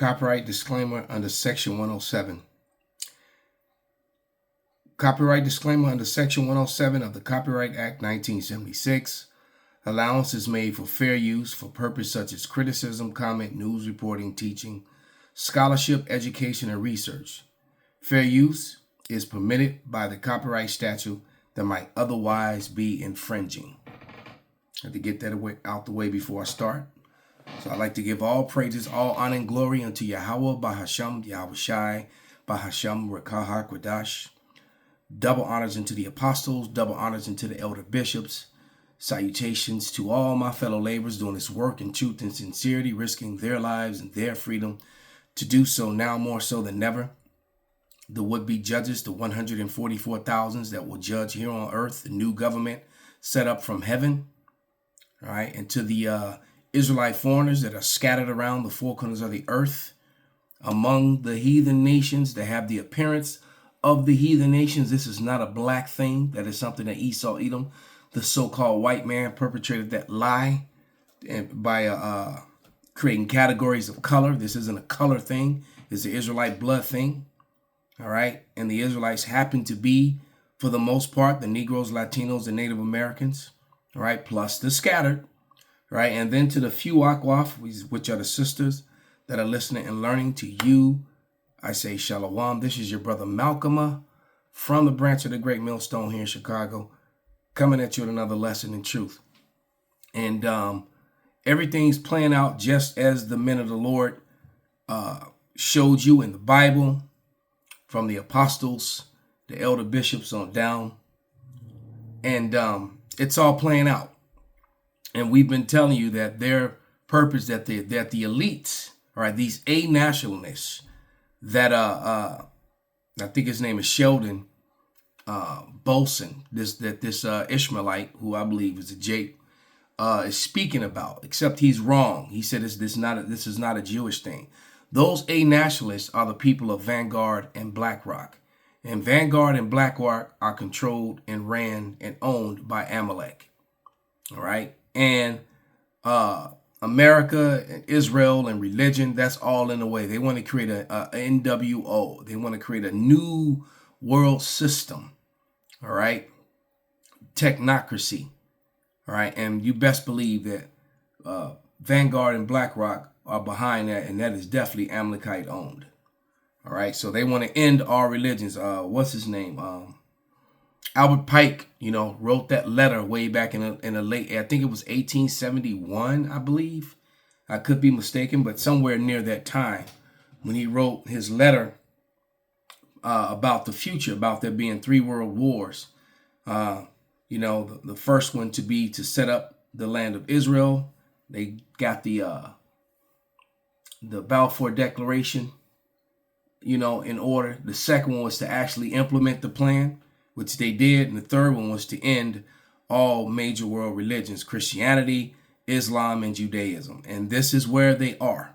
Copyright disclaimer under Section 107. Copyright disclaimer under Section 107 of the Copyright Act 1976. Allowance is made for fair use for purposes such as criticism, comment, news reporting, teaching, scholarship, education, and research. Fair use is permitted by the copyright statute that might otherwise be infringing. I have to get that out the way before I start. So I'd like to give all praises, all honor and glory unto Yahweh, Bahasham, Yahweh Shai, Bahasham, Rekaha, Kwadash. Double honors into the apostles, double honors into the elder bishops. Salutations to all my fellow laborers doing this work in truth and sincerity, risking their lives and their freedom to do so now more so than never. The would-be judges, the 144,000s that will judge here on earth, the new government set up from heaven. All right, and to the Israelite foreigners that are scattered around the four corners of the earth, among the heathen nations that have the appearance of the heathen nations. This is not a black thing. That is something that Esau, Edom, the so-called white man, perpetrated that lie and by creating categories of color. This isn't a color thing. It's the Israelite blood thing. All right. And the Israelites happen to be, for the most part, the Negroes, Latinos, and Native Americans. All right. Plus the scattered. Right. And then to the few Akwaf, which are the sisters that are listening and learning, to you, I say Shalom. This is your brother Malcolm from the branch of the Great Millstone here in Chicago, coming at you with another lesson in truth. And everything's playing out just as the men of the Lord showed you in the Bible, from the apostles, the elder bishops on down. And it's all playing out. And we've been telling you that their purpose, that the elites, all right, these A-nationalists, that I think his name is Sheldon Bolson, this Ishmaelite, who I believe is a Jake, is speaking about, except he's wrong. He said this is not a Jewish thing. Those A-nationalists are the people of Vanguard and BlackRock. And Vanguard and BlackRock are controlled and ran and owned by Amalek. All right. And America and Israel and religion, that's all in the way. They want to create a NWO. They want to create a new world system. All right. Technocracy. All right. And you best believe that Vanguard and BlackRock are behind that. And that is definitely Amalekite owned. All right. So they want to end all religions. What's his name? Albert Pike, wrote that letter way back in a late, I think it was 1871, I believe. I could be mistaken, but somewhere near that time when he wrote his letter about the future, about there being 3 world wars. The first one to be to set up the land of Israel. They got the Balfour Declaration, in order. The second one was to actually implement the plan, which they did. And the third one was to end all major world religions, Christianity, Islam, and Judaism. And this is where they are.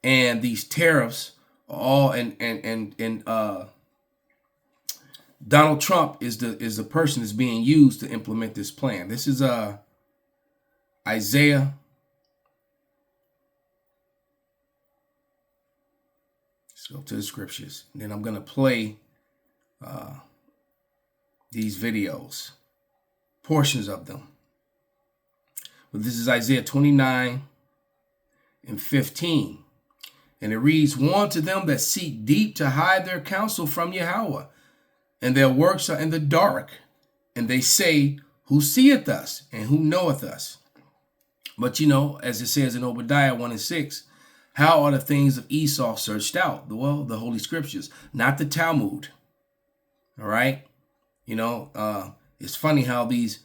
And these tariffs are all, and Donald Trump is the person that's being used to implement this plan. This is Isaiah. Let's go to the scriptures. And then I'm going to play these videos, portions of them. But this is Isaiah 29 and 15. And it reads, "Woe unto them that seek deep to hide their counsel from Yahweh, and their works are in the dark. And they say, who seeth us, and who knoweth us?" But as it says in Obadiah 1 and 6, how are the things of Esau searched out? Well, the Holy Scriptures, not the Talmud. All right. It's funny how these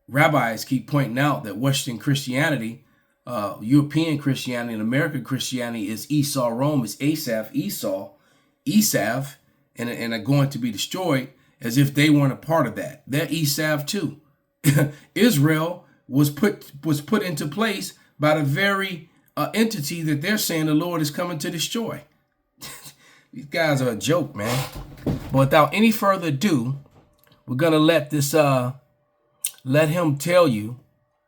rabbis keep pointing out that Western Christianity, European Christianity, and American Christianity is Esau, Rome, is Asaph, Esau, Esav, and are going to be destroyed, as if they weren't a part of that. They're Esav too. Israel was put into place by the very entity that they're saying the Lord is coming to destroy. These guys are a joke, man. But without any further ado, we're gonna let him tell you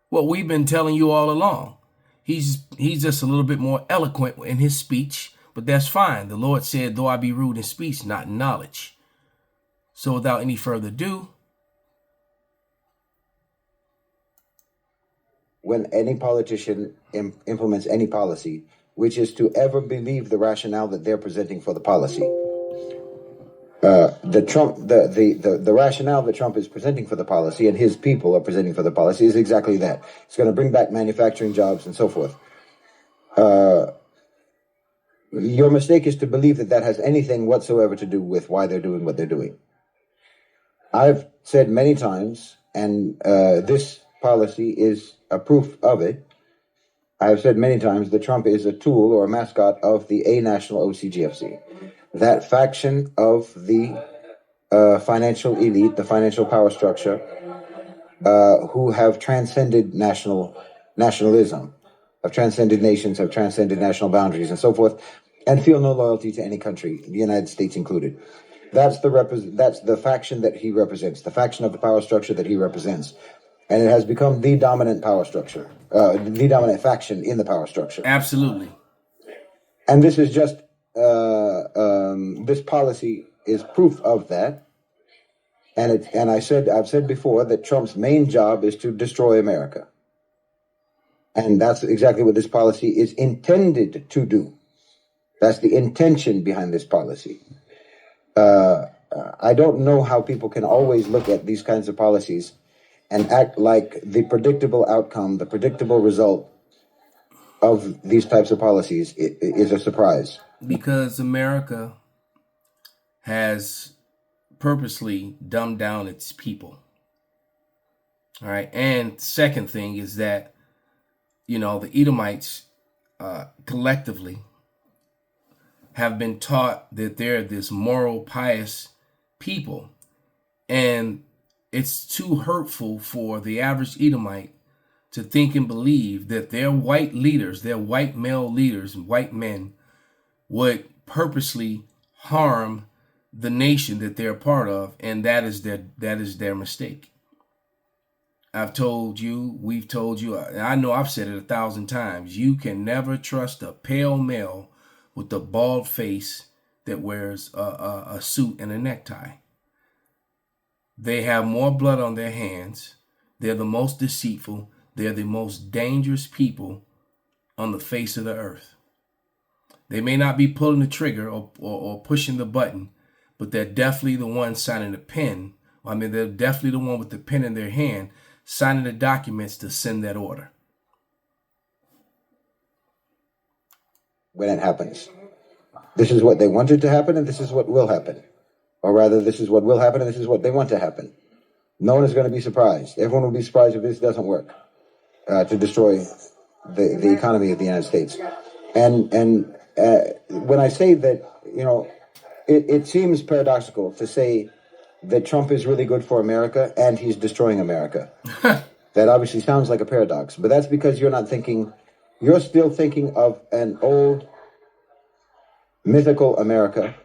what we've been telling you all along. He's just a little bit more eloquent in his speech, but that's fine. The Lord said, though I be rude in speech, not in knowledge. So without any further ado, when any politician implements any policy, which is to ever believe the rationale that they're presenting for the policy. The rationale that Trump is presenting for the policy and his people are presenting for the policy is exactly that. It's going to bring back manufacturing jobs and so forth. Your mistake is to believe that that has anything whatsoever to do with why they're doing what they're doing. I've said many times, and this policy is a proof of it. I have said many times that Trump is a tool or a mascot of the A National OCGFC. That faction of the financial elite, the financial power structure, who have transcended nationalism, have transcended nations, have transcended national boundaries, and so forth, and feel no loyalty to any country, the United States included. That's the faction that he represents, the faction of the power structure that he represents. And it has become the dominant power structure, the dominant faction in the power structure. Absolutely. And this is just, this policy is proof of that. And I've said before that Trump's main job is to destroy America. And that's exactly what this policy is intended to do. That's the intention behind this policy. I don't know how people can always look at these kinds of policies and act like the predictable outcome, the predictable result of these types of policies is a surprise. Because America has purposely dumbed down its people. All right. And second thing is that, the Edomites collectively have been taught that they're this moral, pious people. And it's too hurtful for the average Edomite to think and believe that their white leaders, their white male leaders, white men, would purposely harm the nation that they're a part of, and that is their mistake. I've told you, we've told you, I know I've said it 1,000 times, you can never trust a pale male with a bald face that wears a suit and a necktie. They have more blood on their hands. They're the most deceitful. They're the most dangerous people on the face of the earth. They may not be pulling the trigger or pushing the button, but they're definitely the one signing the pen. They're definitely the one with the pen in their hand, signing the documents to send that order. When it happens, this is what they wanted to happen, and this is what will happen. Or rather, this is what will happen, and this is what they want to happen. No one is going to be surprised. Everyone will be surprised if this doesn't work to destroy the economy of the United States. And when I say that, it seems paradoxical to say that Trump is really good for America and he's destroying America. That obviously sounds like a paradox, but that's because you're still thinking of an old mythical America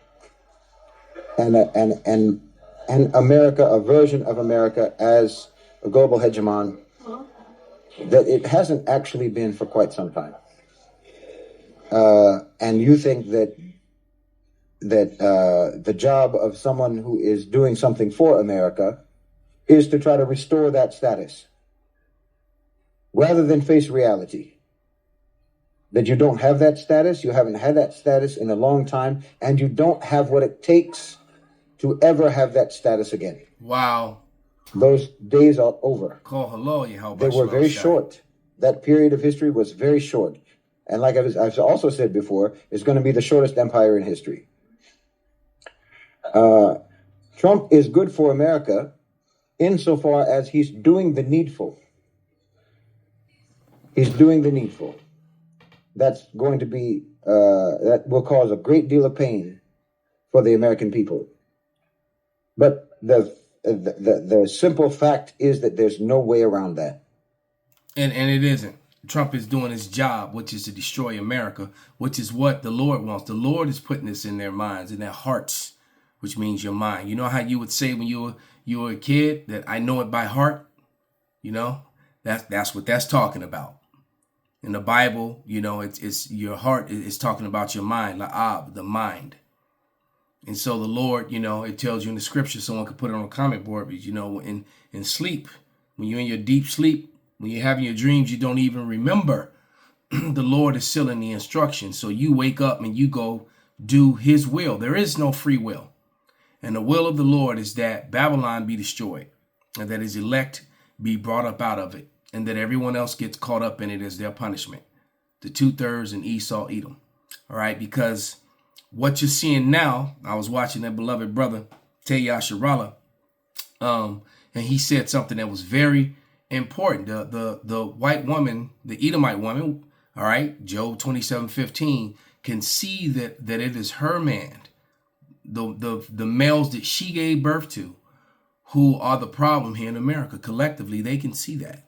and America, a version of America as a global hegemon that it hasn't actually been for quite some time. And you think that the job of someone who is doing something for America is to try to restore that status, rather than face reality. That you don't have that status, you haven't had that status in a long time, and you don't have what it takes to ever have that status again. Wow. Those days are over. They were very short. That period of history was very short. And like I've also said before, it's going to be the shortest empire in history. Trump is good for America insofar as he's doing the needful. He's doing the needful. That's going to be, that will cause a great deal of pain for the American people. But the simple fact is that there's no way around that. And it isn't. Trump is doing his job, which is to destroy America, which is what the Lord wants. The Lord is putting this in their minds, in their hearts, which means your mind. You know how you would say when you were a kid that I know it by heart? That's what that's talking about. In the Bible, it's your heart is talking about your mind, la'ab, the mind. And so the Lord, it tells you in the scripture, someone could put it on a comment board, but in sleep, when you're in your deep sleep, when you're having your dreams, you don't even remember. The Lord is sealing the instructions. So you wake up and you go do his will. There is no free will. And the will of the Lord is that Babylon be destroyed and that his elect be brought up out of it, and that everyone else gets caught up in it as their punishment. The 2/3 and Esau, Edom. All right, because what you're seeing now, I was watching that beloved brother, Teya Sharala, and he said something that was very important. The white woman, the Edomite woman, all right, Job 27:15, can see that it is her man, the males that she gave birth to, who are the problem here in America. Collectively, they can see that.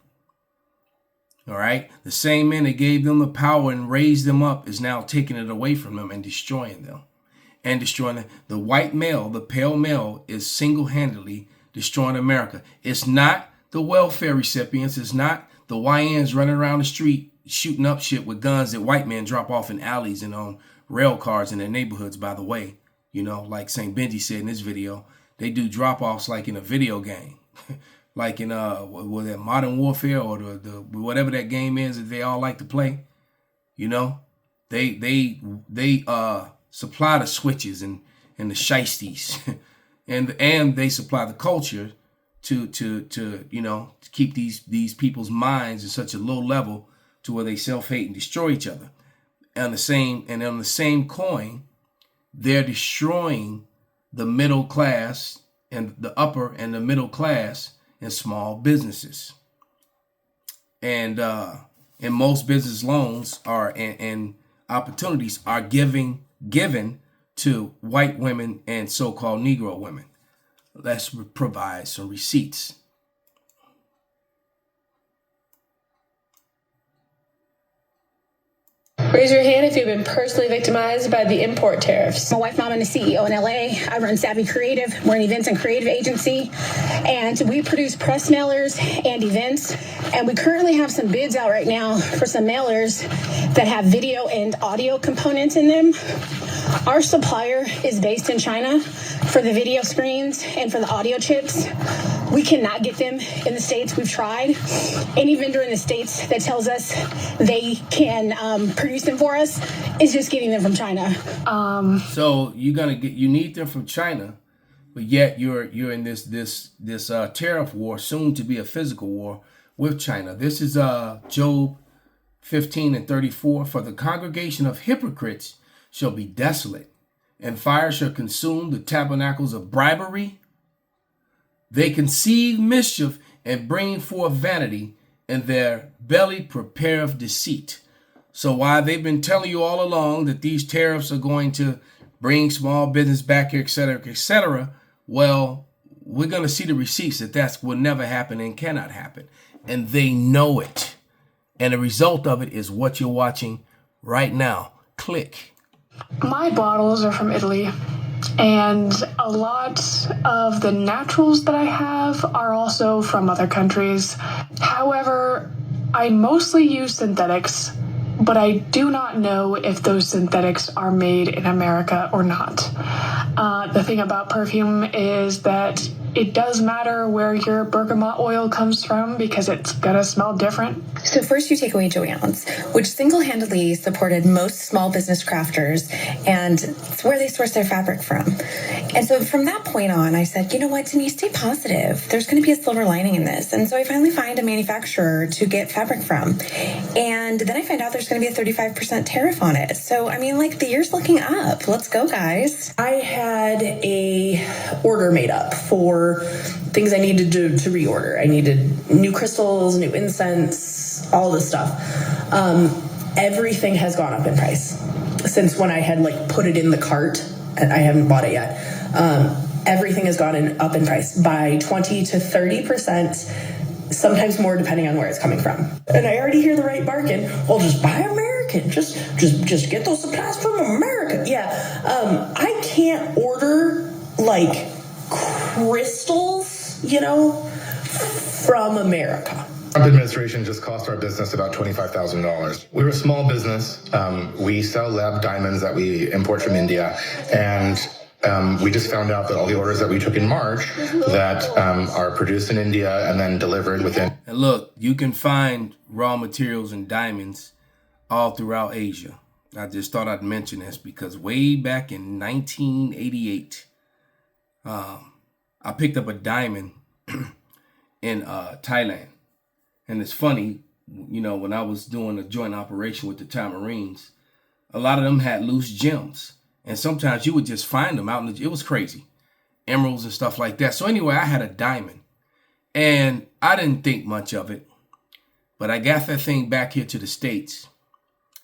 All right. The same man that gave them the power and raised them up is now taking it away from them and destroying them. And destroying them. The white male, the pale male, is single-handedly destroying America. It's not the welfare recipients. It's not the YNs running around the street shooting up shit with guns that white men drop off in alleys and on rail cars in their neighborhoods, by the way. Like St. Benji said in this video, they do drop-offs like in a video game. Like in was that Modern Warfare or the whatever that game is that they all like to play. They supply the switches and the shiesties and they supply the culture to keep these people's minds at such a low level to where they self-hate and destroy each other. On the same coin, they're destroying the middle class and the upper and the middle class and small businesses. And most business loans and opportunities are given to white women and so-called Negro women. Let's provide some receipts. Raise your hand if you've been personally victimized by the import tariffs. My wife and I'm a CEO in LA. I run Savvy Creative. We're an events and creative agency, and we produce press mailers and events. And we currently have some bids out right now for some mailers that have video and audio components in them. Our supplier is based in China for the video screens and for the audio chips. We cannot get them in the States. We've tried. Any vendor in the States that tells us they can produce them for us is just getting them from China. So you need them from China, but yet you're in this tariff war, soon to be a physical war with China. This is Job 15:34. For the congregation of hypocrites shall be desolate, and fire shall consume the tabernacles of bribery. They conceive mischief and bring forth vanity, and their belly prepareth deceit. So while they've been telling you all along that these tariffs are going to bring small business back here, et cetera, well, we're going to see the receipts that will never happen and cannot happen. And they know it. And the result of it is what you're watching right now. Click. My bottles are from Italy, and a lot of the naturals that I have are also from other countries. However, I mostly use synthetics, but I do not know if those synthetics are made in America or not. The thing about perfume is that it does matter where your bergamot oil comes from because it's gonna smell different. So first you take away Joann's, which single-handedly supported most small business crafters, and it's where they source their fabric from. And so from that point on, I said, you know what, Denise, stay positive. There's going to be a silver lining in this. And so I finally find a manufacturer to get fabric from. And then I find out there's going to be a 35% tariff on it. So, I mean, the year's looking up. Let's go, guys. I had a order made up for things I needed to reorder. I needed new crystals, new incense, all this stuff. Everything has gone up in price since when I had put it in the cart, and I haven't bought it yet. Everything has gone up in price by 20 to 30%, sometimes more depending on where it's coming from. And I already hear the right bargain. Well, just buy American. Just get those supplies from America. Yeah. I can't order crystals, from America. Trump administration just cost our business about $25,000. We're a small business. We sell lab diamonds that we import from India, and we just found out that all the orders that we took in March that are produced in India and then delivered within. And look, you can find raw materials and diamonds all throughout Asia. I just thought I'd mention this because way back in 1988, I picked up a diamond in Thailand. And it's funny, you know, when I was doing a joint operation with the Thai Marines, a lot of them had loose gems. And sometimes you would just find them out in it was crazy. Emeralds and stuff like that. So anyway, I had a diamond. And I didn't think much of it. But I got that thing back here to the States.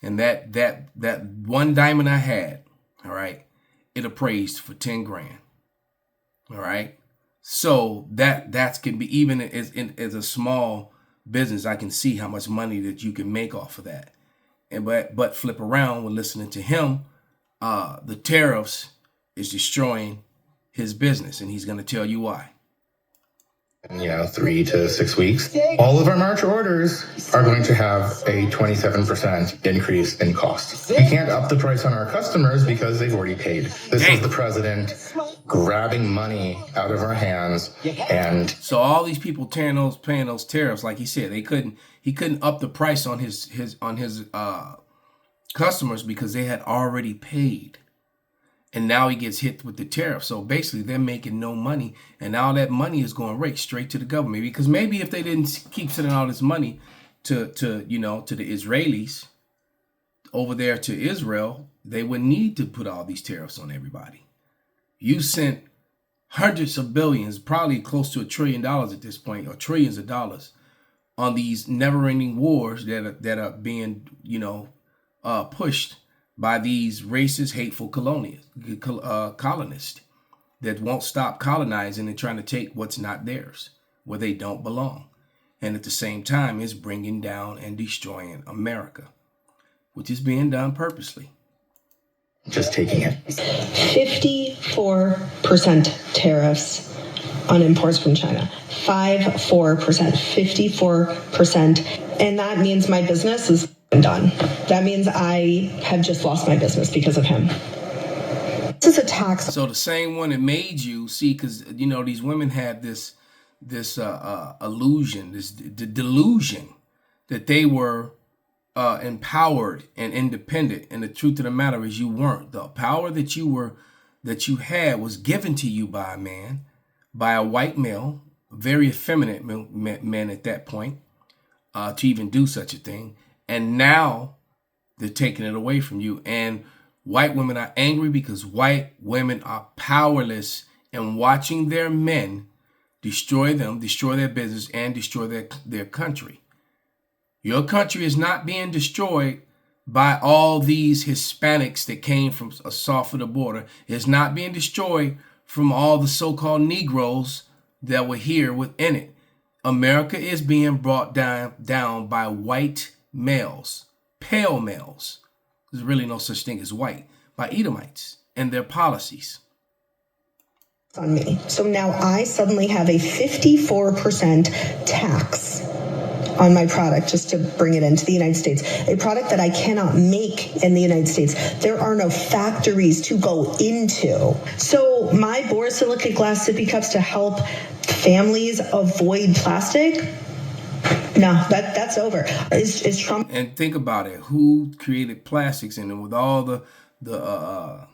And that one diamond I had, all right, it appraised for 10 grand. All right. So that can be, even as a small business, I can see how much money that you can make off of that. And but flip around when listening to him, the tariffs is destroying his business, and he's going to tell you why. 3 to 6 weeks. All of our March orders are going to have a 27% increase in cost. We can't up the price on our customers because they've already paid. This is the president grabbing money out of our hands, and so all these people paying those tariffs, like he said, he couldn't up the price on his customers because they had already paid. And now he gets hit with the tariff. So basically, they're making no money. And now that money is going right straight to the government. Because maybe if they didn't keep sending all this money to the Israelis over there to Israel, they wouldn't need to put all these tariffs on everybody. You sent hundreds of billions, probably close to $1 trillion at this point, or trillions of dollars, on these never-ending wars that are being, pushed by these racist, hateful colonists that won't stop colonizing and trying to take what's not theirs, where they don't belong. And at the same time, is bringing down and destroying America, which is being done purposely. Just taking it. 54% tariffs on imports from China. 54%. And that means my business is done. That means I have just lost my business because of him. This is a tax. So the same one that made you see, because these women had this illusion, the delusion that they were empowered and independent. And the truth of the matter is, you weren't. The power that you had was given to you by a man, by a white male, very effeminate man at that point, to even do such a thing. And now they're taking it away from you. And white women are angry because white women are powerless and watching their men destroy them, destroy their business, and destroy their country. Your country is not being destroyed by all these Hispanics that came from south of the border. It's not being destroyed from all the so-called Negroes that were here within it. America is being brought down by white males, pale males. There's really no such thing as white, by Edomites and their policies. On me. So now I suddenly have a 54% tax on my product just to bring it into the United States. A product that I cannot make in the United States. There are no factories to go into. So my borosilicate glass sippy cups to help families avoid plastic? No, that's over. Is Trump? And think about it. Who created plastics? And with all the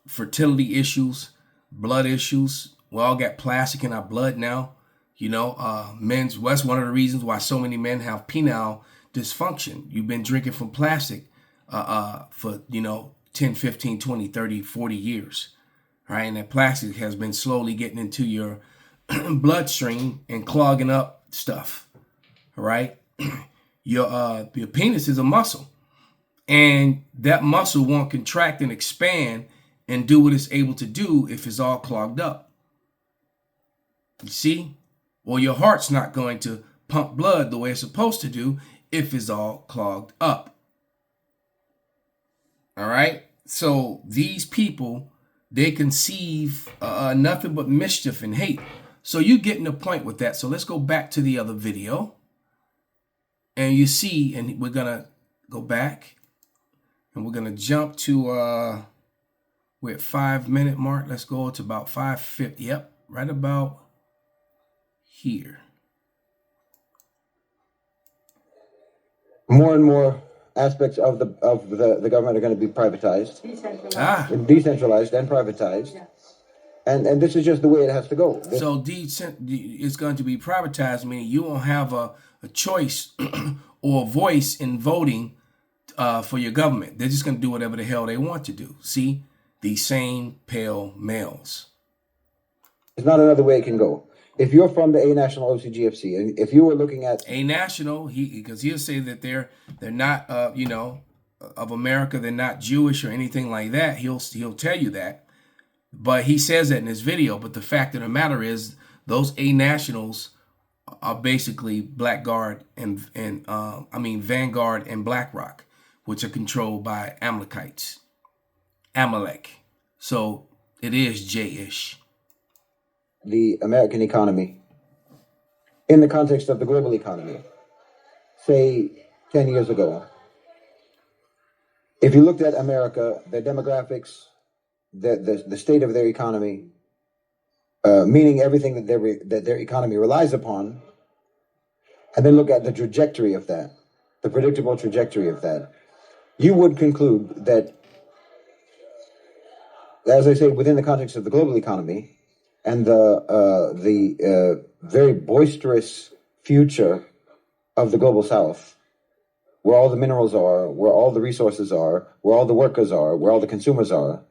fertility issues, blood issues, we all got plastic in our blood now. That's one of the reasons why so many men have penile dysfunction. You've been drinking from plastic for 10, 15, 20, 30, 40 years. Right? And that plastic has been slowly getting into your bloodstream and clogging up stuff. Right? Your penis is a muscle, and that muscle won't contract and expand and do what it's able to do if it's all clogged up. You see? Or your heart's not going to pump blood the way it's supposed to do if it's all clogged up. All right? So these people, they conceive nothing but mischief and hate. So you're getting the point with that. So let's go back to the other video. And you see, and we're gonna go back and we're gonna jump to we're at 5 minute mark. Let's go to about 5:50. Yep, right about here. More and more aspects of the government are going to be privatized, decentralized and privatized. And this is just the way it has to go. So it's going to be privatized, meaning you won't have a choice or a voice in voting for your government. They're just going to do whatever the hell they want to do. See, these same pale males. There's not another way it can go. If you're from the A National OCGFC, and if you were looking at A National, because he'll say that they're not of America, they're not Jewish or anything like that. He'll tell you that. But he says that in his video. But the fact of the matter is, those A Nationals are basically Vanguard and BlackRock, which are controlled by Amalek. So it is J-ish. The American economy in the context of the global economy, say 10 years ago, if you looked at America, their demographics, the state of their economy, meaning everything that their economy relies upon, and then look at the trajectory of that, the predictable trajectory of that, you would conclude that, as I say, within the context of the global economy and the very boisterous future of the global South, where all the minerals are, where all the resources are, where all the workers are, where all the consumers are,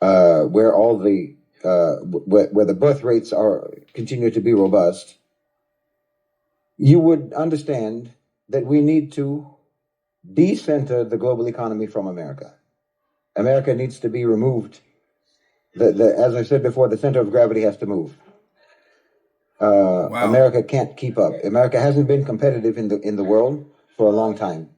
where all the where the birth rates are continue to be robust, you would understand that we need to decenter the global economy from America. America needs to be removed. As I said before, the center of gravity has to move. Wow. America can't keep up. America hasn't been competitive in the world for a long time,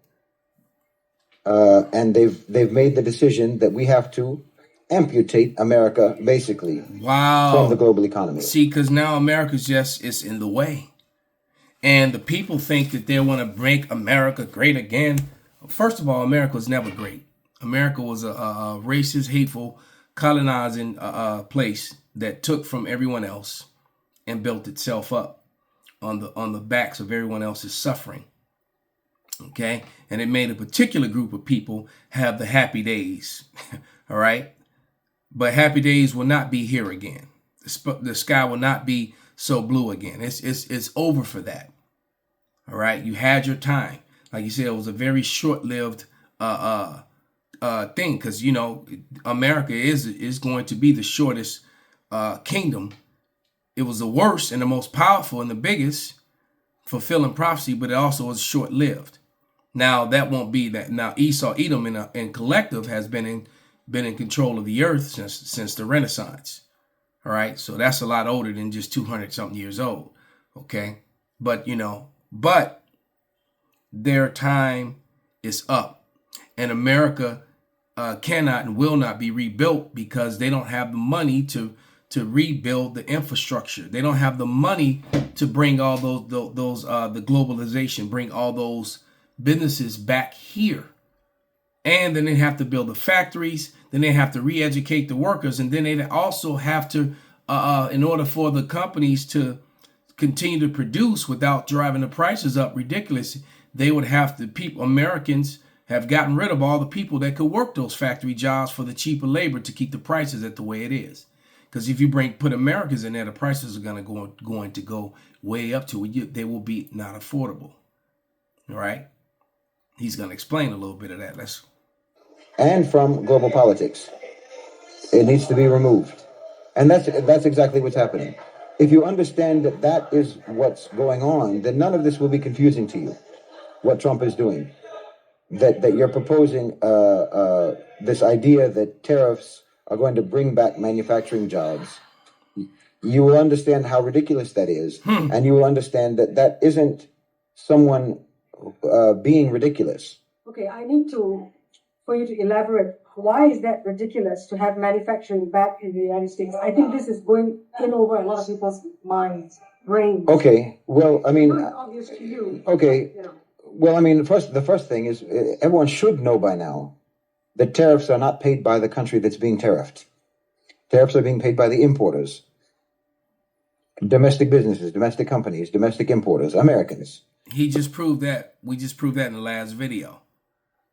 and they've made the decision that we have to amputate America basically from the global economy. See, because now America's is in the way, and the people think that they want to make America great again. First of all, America was never great. America was a racist, hateful, colonizing place that took from everyone else and built itself up on the backs of everyone else's suffering. Okay, and it made a particular group of people have the happy days. All right, but happy days will not be here again. The sky will not be so blue again. It's over for that. All right, you had your time. Like you said, it was a very short-lived thing, because America is going to be the shortest kingdom. It was the worst and the most powerful and the biggest, fulfilling prophecy, but it also was short-lived. Now that won't be that. Now Esau, Edom, and collective has been in control of the earth since the Renaissance. All right, so that's a lot older than just 200 something years old. Okay, but their time is up, and America cannot and will not be rebuilt because they don't have the money to rebuild the infrastructure. They don't have the money to bring all those the globalization, bring all those businesses back here. And then they have to build the factories. Then they have to re-educate the workers. And then they also have to, in order for the companies to continue to produce without driving the prices up ridiculous, they would have to, Americans have gotten rid of all the people that could work those factory jobs for the cheaper labor to keep the prices at the way it is. Because if you put Americans in there, the prices are going to go way up to it. They will be not affordable. All right. He's going to explain a little bit of that. And from global politics, it needs to be removed, and that's exactly what's happening. If you understand that is what's going on, then none of this will be confusing to you. What Trump is doing, that you're proposing this idea that tariffs are going to bring back manufacturing jobs. You will understand how ridiculous that is, and you will understand that isn't someone being ridiculous. Okay, I need for you to elaborate. Why is that ridiculous to have manufacturing back in the United States? I think this is going in over a lot of people's minds, brains. Okay, well, I mean, It's not obvious to you. okay, Well, I mean, the first thing is everyone should know by now that tariffs are not paid by the country that's being tariffed. Tariffs are being paid by the importers, domestic businesses, domestic companies, domestic importers, Americans. He just proved that. We just proved that in the last video.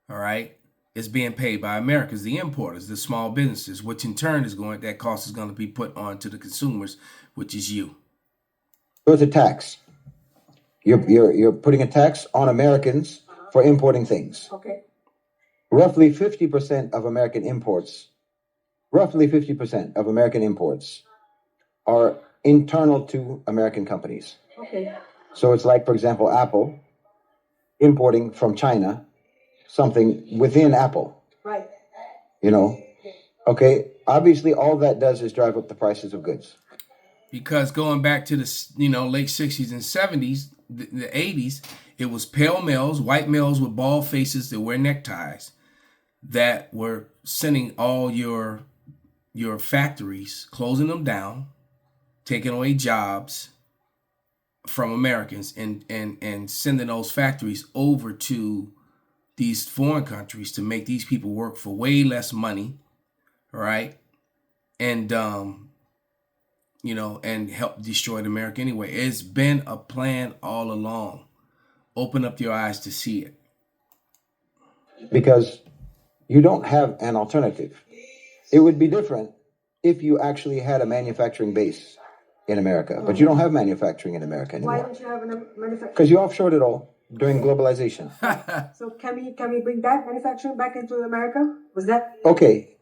All right. It's being paid by Americans, the importers, the small businesses, which in turn that cost is going to be put on to the consumers, which is you. So it's a tax. You're putting a tax on Americans for importing things. Okay. Roughly 50% of American imports are internal to American companies. Okay. So it's like, for example, Apple importing from China something within Apple. Right. You know? Okay. Obviously, all that does is drive up the prices of goods. Because going back to the late 60s and 70s, the 80s, it was pale males, white males with bald faces that wear neckties that were sending all your factories, closing them down, taking away jobs from Americans and sending those factories over to these foreign countries to make these people work for way less money, right? And and help destroy America anyway. It's been a plan all along. Open up your eyes to see it. Because you don't have an alternative. It would be different if you actually had a manufacturing base in America, but you don't have manufacturing in America anymore. Why don't you have a manufacturing? Because you offshored it all during globalization. So can we bring that manufacturing back into America? Was that Okay.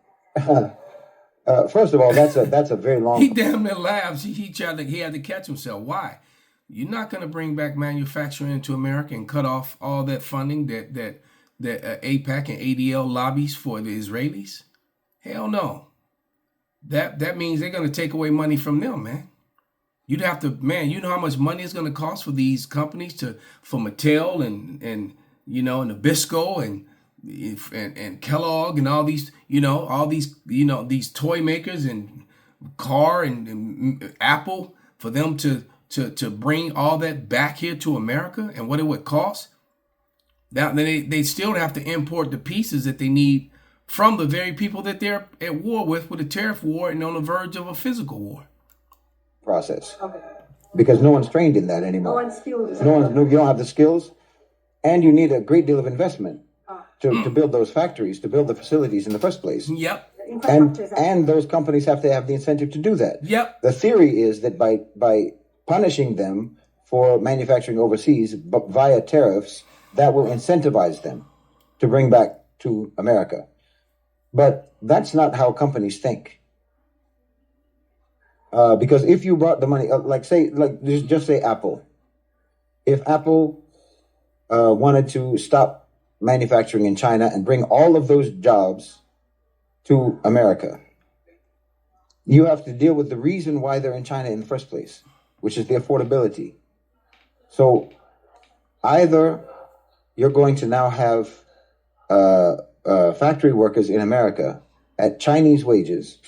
First of all, that's a very long. He damn near laughs. He had to catch himself. Why? You're not going to bring back manufacturing into America and cut off all that funding that AIPAC and ADL lobbies for the Israelis? Hell no. That means they're going to take away money from them, man. You'd have to, man. You know how much money it's going to cost for these companies for Mattel and Nabisco and Kellogg and all these these toy makers and car and Apple, for them to bring all that back here to America and what it would cost. Now they still have to import the pieces that they need from the very people that they're at war with a tariff war and on the verge of a physical war. Process. okay? Because no one's trained in that anymore. No one's skilled. You don't have the skills, and you need a great deal of investment to build those factories, to build the facilities in the first place. Yep. And those companies have to have the incentive to do that. Yep. The theory is that by punishing them for manufacturing overseas via tariffs, that will incentivize them to bring back to America. But that's not how companies think. Because if you brought the money, just say Apple. If Apple wanted to stop manufacturing in China and bring all of those jobs to America, you have to deal with the reason why they're in China in the first place, which is the affordability. So either you're going to now have factory workers in America at Chinese wages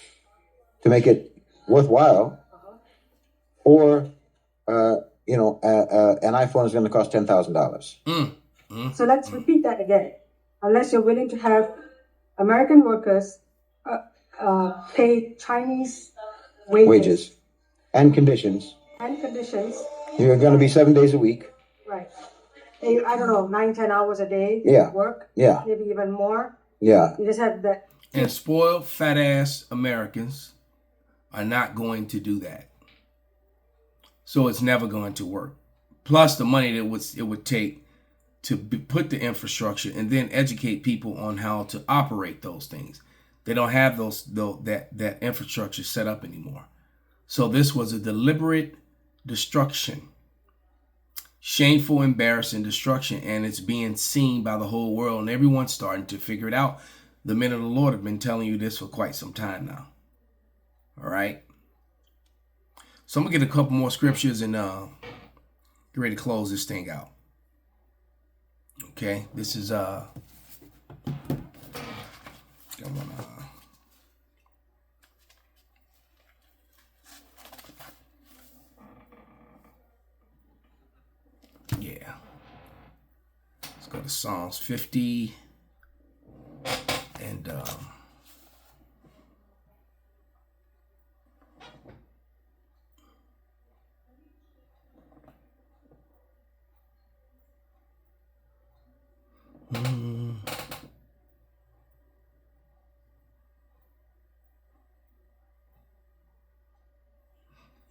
to make it worthwhile, or an iPhone is going to cost $10,000. So let's repeat that again. Unless you're willing to have American workers pay Chinese wages and conditions, you're going to be 7 days a week. Right. I don't know, 9-10 hours a day. Yeah. Work. Yeah. Maybe even more. Yeah. You just have that. And spoiled fat ass Americans are not going to do that. So it's never going to work. Plus the money that it would take to put the infrastructure and then educate people on how to operate those things. They don't have that infrastructure set up anymore. So this was a deliberate destruction, shameful, embarrassing destruction, and it's being seen by the whole world, and everyone's starting to figure it out. The men of the Lord have been telling you this for quite some time now. All right. So I'm gonna get a couple more scriptures and get ready to close this thing out. Okay, this is Psalms 50 and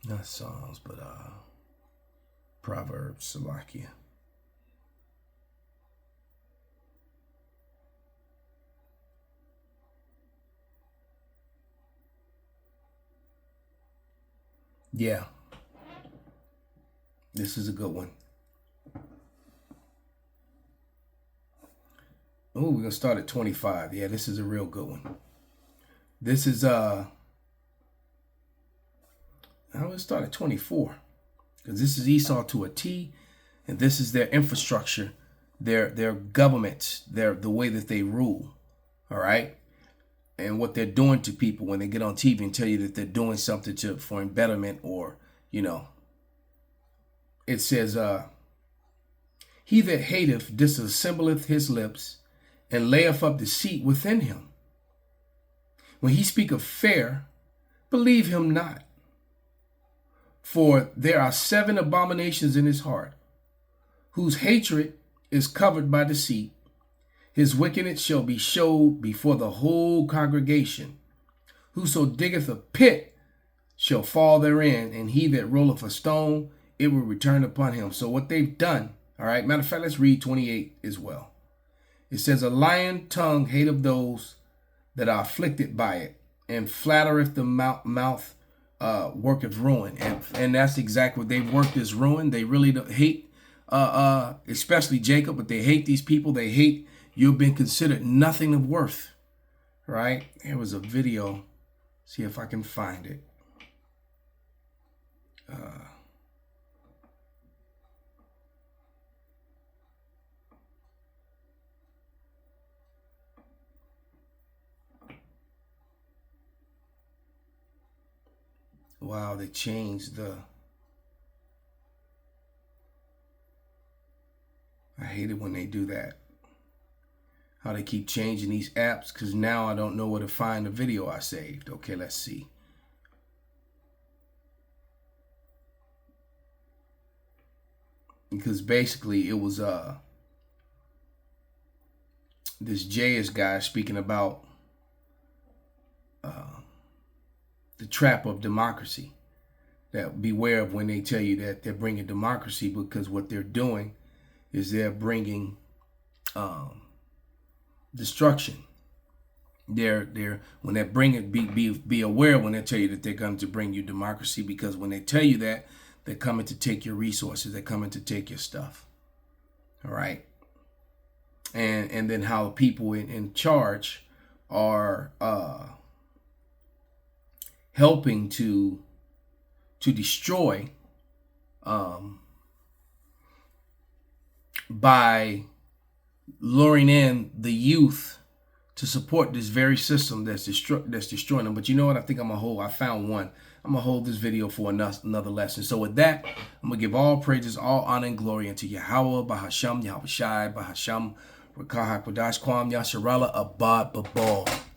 not Psalms, but Proverbs, Salakia. Yeah, this is a good one. Oh, we're gonna start at 25. Yeah, this is a real good one. This is I would start at 24 because this is Esau to a T, and this is their infrastructure, their government, the way that they rule. All right, and what they're doing to people when they get on TV and tell you that they're doing something for betterment, or it says, "He that hateth disassembleth his lips, and layeth up deceit within him. When he speaketh fair, believe him not. For there are 7 abominations in his heart, whose hatred is covered by deceit. His wickedness shall be showed before the whole congregation. Whoso diggeth a pit shall fall therein, and he that rolleth a stone, it will return upon him." So what they've done, all right, matter of fact, let's read 28 as well. It says, "A lying tongue hateth those that are afflicted by it, and flattereth the mouth worketh ruin." And that's exactly what they've worked, is ruin. They really don't hate, especially Jacob, but they hate these people. They hate you've been considered nothing of worth, right? There was a video. See if I can find it. Wow, they changed I hate it when they do that. How they keep changing these apps, because now I don't know where to find the video I saved. Okay, let's see. Because basically it was this JS guy speaking about the trap of democracy. That beware of when they tell you that they're bringing democracy, because what they're doing is they're bringing destruction. They're when they bring it, be aware when they tell you that they're going to bring you democracy, because when they tell you that, they're coming to take your resources, they're coming to take your stuff. All right. And then how people in charge are helping to destroy by luring in the youth to support this very system that's destroying them. But you know what? I think I found one. I'm gonna hold this video for another lesson. So with that, I'm gonna give all praises, all honor and glory unto Yahweh, Bahasham, Yahweh Shai, Bahasham, Rakah HaKodash, Kwam, Yasharala, Abad, Babal.